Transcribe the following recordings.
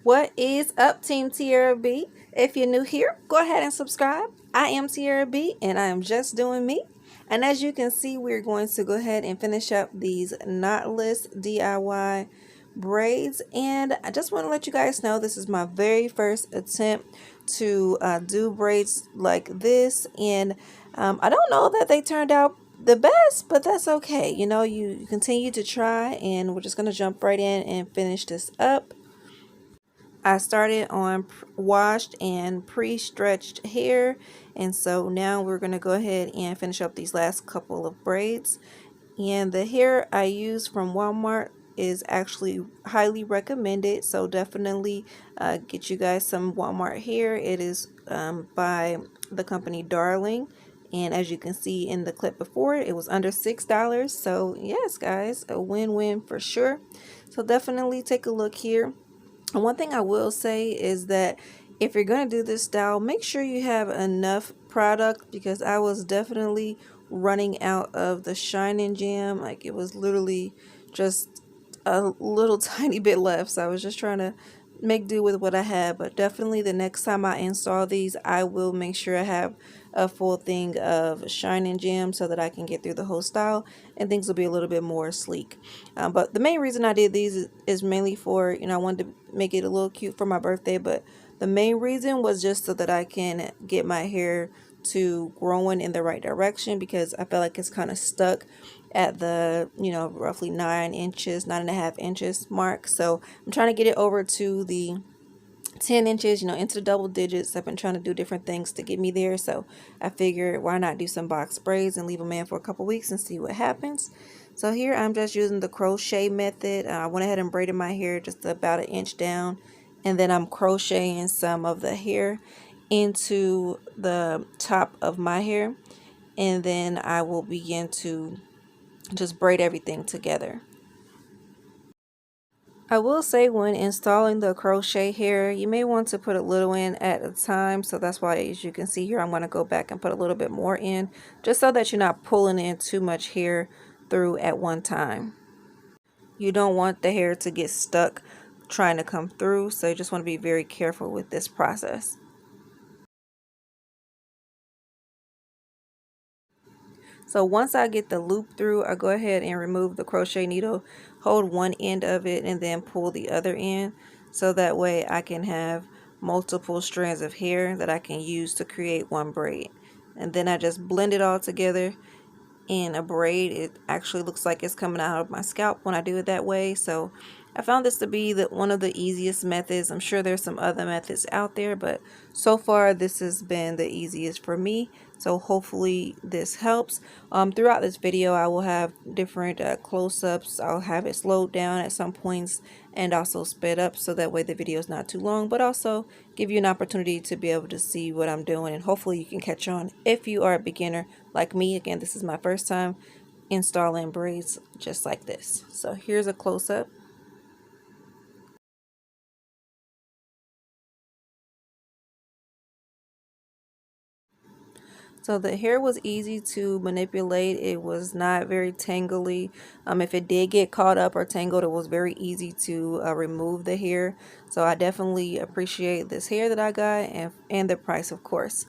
What is up, Team Tiarrea B? If you're new here, go ahead and subscribe. I am Tiarrea B, and I am just doing me. And as you can see, we're going to go ahead and finish up these knotless DIY braids. And I just want to let you guys know this is my very first attempt to do braids like this. And I don't know that they turned out the best, but that's okay. You know, you continue to try, and we're just going to jump right in and finish this up. I started on washed and pre-stretched hair, and so now we're going to go ahead and finish up these last couple of braids. And the hair I use from Walmart is actually highly recommended, so definitely get you guys some Walmart hair. It is by the company Darling, and as you can see in the clip before, it was under $6. So yes, guys, a win-win for sure. So definitely take a look here. And one thing I will say is that if you're going to do this style, make sure you have enough product, because I was definitely running out of the Shining Jam. Like, it was literally just a little tiny bit left. So I was just trying to make do with what I had. But definitely the next time I install these, I will make sure I have a full thing of Shining Jam so that I can get through the whole style and things will be a little bit more sleek. But the main reason I did these is mainly for, you know, I wanted to make it a little cute for my birthday, but the main reason was just so that I can get my hair to growing in the right direction, because I feel like it's kind of stuck at the, you know, roughly 9.5 inches mark. So I'm trying to get it over to the 10 inches, you know, into the double digits. I've been trying to do different things to get me there, so I figured why not do some box braids and leave them in for a couple weeks and see what happens. So here I'm just using the crochet method. I went ahead and braided my hair just about an inch down, and then I'm crocheting some of the hair into the top of my hair, and then I will begin to just braid everything together. I will say, when installing the crochet hair, you may want to put a little in at a time. So that's why, as you can see here, I'm going to go back and put a little bit more in, just so that you're not pulling in too much hair through at one time. You don't want the hair to get stuck trying to come through, so you just want to be very careful with this process. So once I get the loop through, I go ahead and remove the crochet needle, hold one end of it, and then pull the other end. So that way I can have multiple strands of hair that I can use to create one braid. And then I just blend it all together in a braid. It actually looks like it's coming out of my scalp when I do it that way. So I found this to be one of the easiest methods. I'm sure there's some other methods out there, but so far this has been the easiest for me. So hopefully this helps. Throughout this video, I will have different close-ups. I'll have it slowed down at some points and also sped up, so that way the video is not too long, but also give you an opportunity to be able to see what I'm doing, and hopefully you can catch on if you are a beginner like me. Again, this is my first time installing braids just like this. So here's a close-up. So the hair was easy to manipulate. It was not very tangly. If it did get caught up or tangled, it was very easy to remove the hair. So I definitely appreciate this hair that I got, and the price, of course.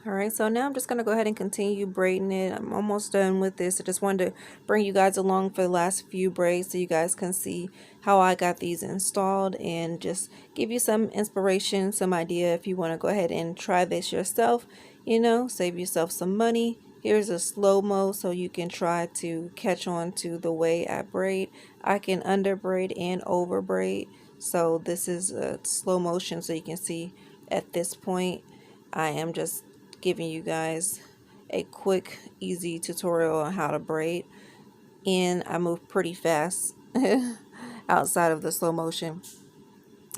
Alright, so now I'm just going to go ahead and continue braiding it. I'm almost done with this. I just wanted to bring you guys along for the last few braids so you guys can see how I got these installed, and just give you some inspiration, some idea if you want to go ahead and try this yourself. You know, save yourself some money. Here's a slow-mo so you can try to catch on to the way I braid. I can under braid and over braid. So this is a slow motion so you can see at this point I am just giving you guys a quick, easy tutorial on how to braid, and I move pretty fast outside of the slow motion.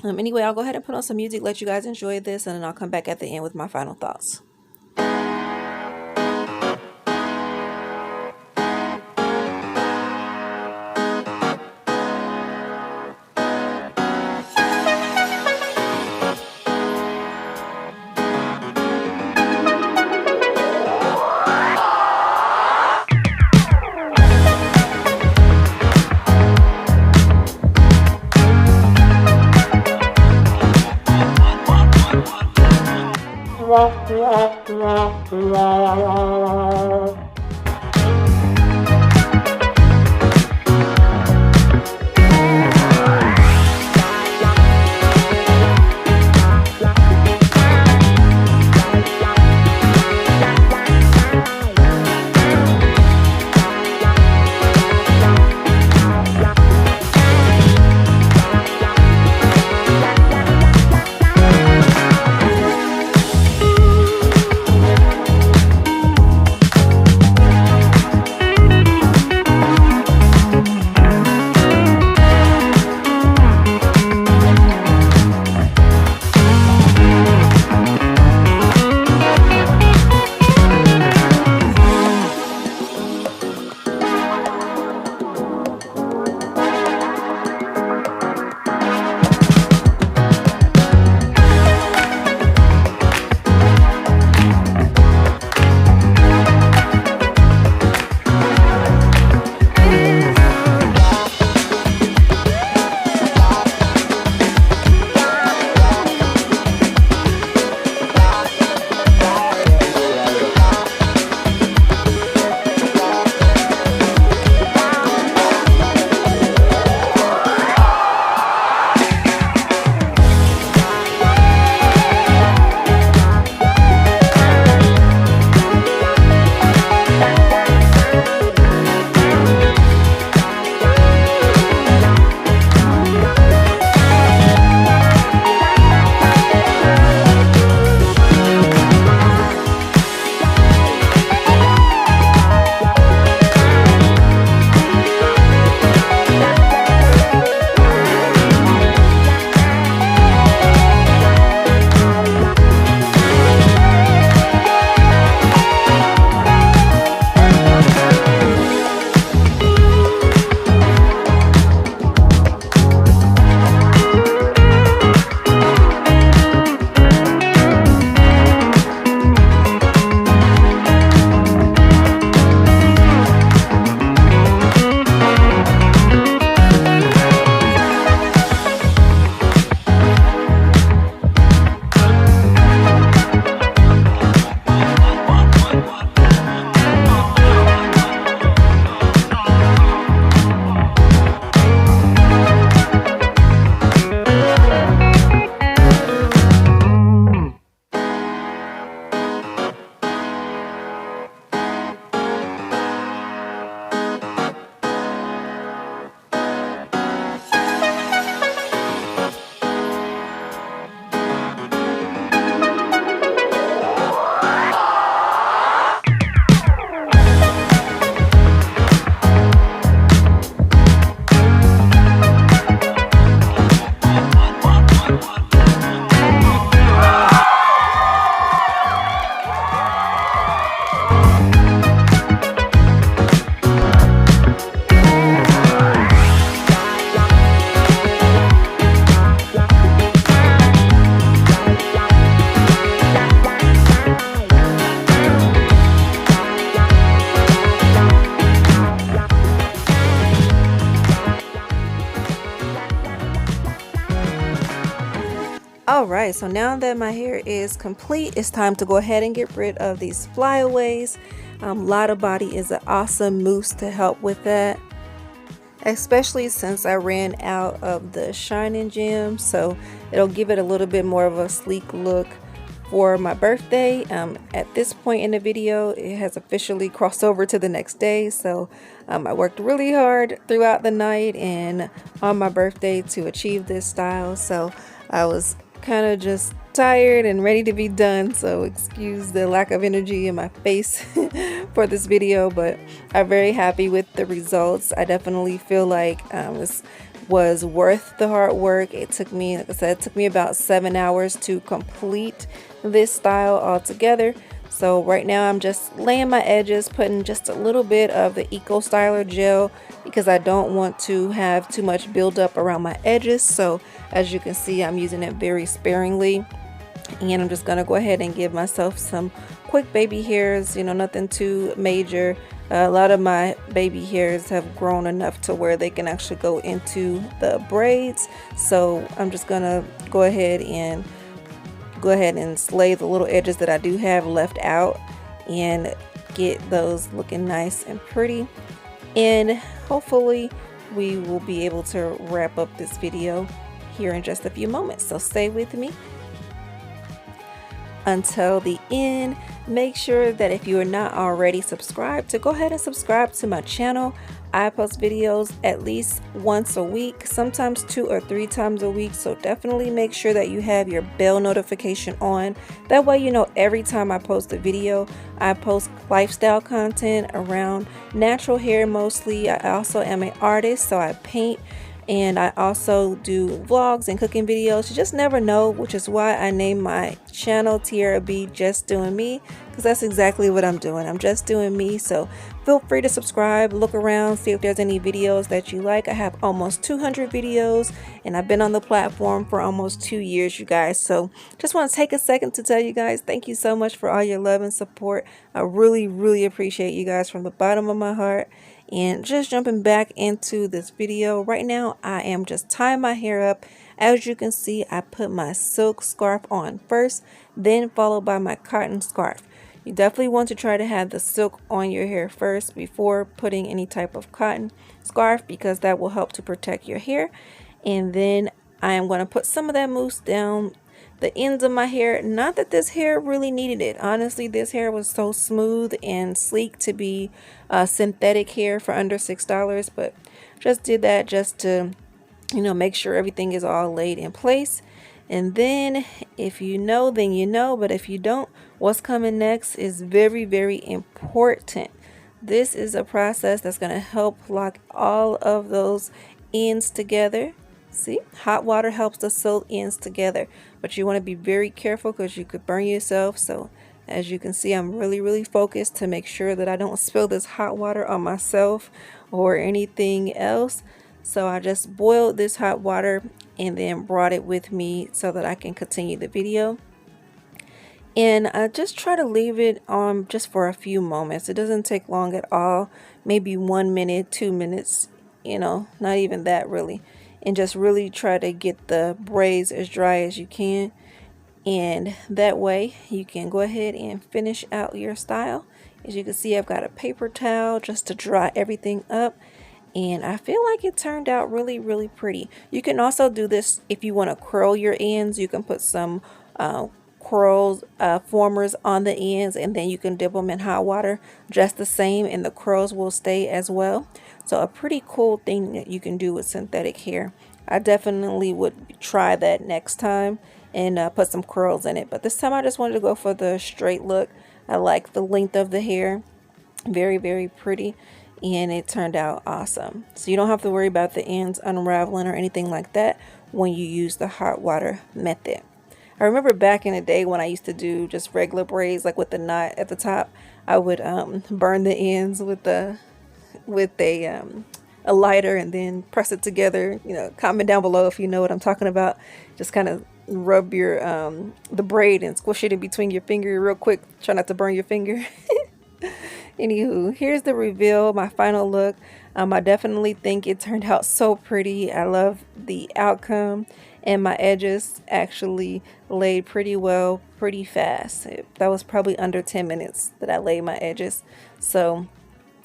Anyway, I'll go ahead and put on some music, let you guys enjoy this, and then I'll come back at the end with my final thoughts. Alright, so now that my hair is complete, it's time to go ahead and get rid of these flyaways. Lotta Body is an awesome mousse to help with that, especially since I ran out of the shining gem, so it'll give it a little bit more of a sleek look for my birthday. At this point in the video, it has officially crossed over to the next day, so I worked really hard throughout the night and on my birthday to achieve this style, so I was kind of just tired and ready to be done, so excuse the lack of energy in my face for this video, but I'm very happy with the results. I definitely feel like this was worth the hard work. It took me, like I said, it took me about 7 hours to complete this style altogether. So right now I'm just laying my edges, putting just a little bit of the Eco Styler gel because I don't want to have too much buildup around my edges. So as you can see, I'm using it very sparingly, and I'm just gonna go ahead and give myself some quick baby hairs, you know, nothing too major. A lot of my baby hairs have grown enough to where they can actually go into the braids, so I'm just gonna go ahead and go ahead and slay the little edges that I do have left out and get those looking nice and pretty. And hopefully we will be able to wrap up this video here in just a few moments. So stay with me until the end. Make sure that if you are not already subscribed, to go ahead and subscribe to my channel. I post videos at least once a week, sometimes 2 or 3 times a week, so definitely make sure that you have your bell notification on. That way you know every time I post a video. I post lifestyle content around natural hair mostly. I also am an artist, so I paint, and I also do vlogs and cooking videos. You just never know, which is why I named my channel Tiarrea B, Just Doing Me, because that's exactly what I'm doing. I'm just doing me. So feel free to subscribe, look around, see if there's any videos that you like. I have almost 200 videos, and I've been on the platform for almost 2 years, you guys. So just want to take a second to tell you guys thank you so much for all your love and support. I really appreciate you guys from the bottom of my heart. And just jumping back into this video right now, I am just tying my hair up. As you can see, I put my silk scarf on first, then followed by my cotton scarf. You definitely want to try to have the silk on your hair first before putting any type of cotton scarf, because that will help to protect your hair. And then I am going to put some of that mousse down the ends of my hair. Not that this hair really needed it. Honestly, this hair was so smooth and sleek to be synthetic hair for under $6, but just did that just to, you know, make sure everything is all laid in place. And then if you know, then you know, but if you don't, what's coming next is very important. This is a process that's going to help lock all of those ends together. See, hot water helps to sew ends together, but you want to be very careful because you could burn yourself. So as you can see, I'm really focused to make sure that I don't spill this hot water on myself or anything else. So I just boiled this hot water and then brought it with me so that I can continue the video. And I just try to leave it on just for a few moments. It doesn't take long at all, maybe 1 minute, 2 minutes, you know, not even that really. And just really try to get the braids as dry as you can, and that way you can go ahead and finish out your style. As you can see, I've got a paper towel just to dry everything up, and I feel like it turned out really pretty. You can also do this if you want to curl your ends. You can put some curls formers on the ends, and then you can dip them in hot water just the same, and the curls will stay as well. So a pretty cool thing that you can do with synthetic hair. I definitely would try that next time and put some curls in it, but this time I just wanted to go for the straight look. I like the length of the hair, very pretty, and it turned out awesome. So you don't have to worry about the ends unraveling or anything like that when you use the hot water method. I remember back in the day when I used to do just regular braids, like with the knot at the top, I would burn the ends with a lighter and then press it together. You know, comment down below if you know what I'm talking about. Just kind of rub your the braid and squish it in between your finger real quick. Try not to burn your finger. Anywho, here's the reveal, my final look. I definitely think it turned out so pretty. I love the outcome, and my edges actually laid pretty well, pretty fast. That was probably under 10 minutes that I laid my edges. So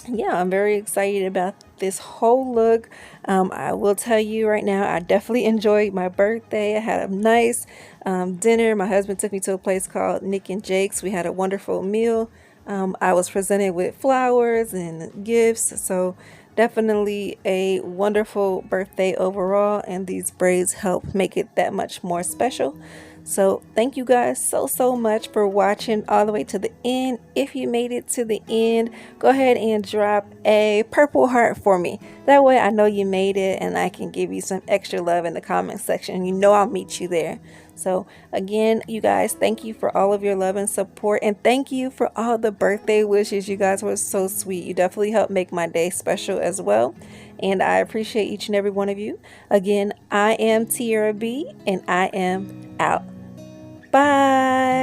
yeah, I'm very excited about this whole look. I will tell you right now, I definitely enjoyed my birthday. I had a nice dinner. My husband took me to a place called Nick and Jake's. We had a wonderful meal. I was presented with flowers and gifts, so definitely a wonderful birthday overall, and these braids help make it that much more special. So thank you guys so much for watching all the way to the end. If you made it to the end, go ahead and drop a purple heart for me. That way I know you made it, and I can give you some extra love in the comment section. You know I'll meet you there. So again, you guys, thank you for all of your love and support, and thank you for all the birthday wishes. You guys were so sweet. You definitely helped make my day special as well, and I appreciate each and every one of you. Again, I am Tiarrea B, and I am out. Bye.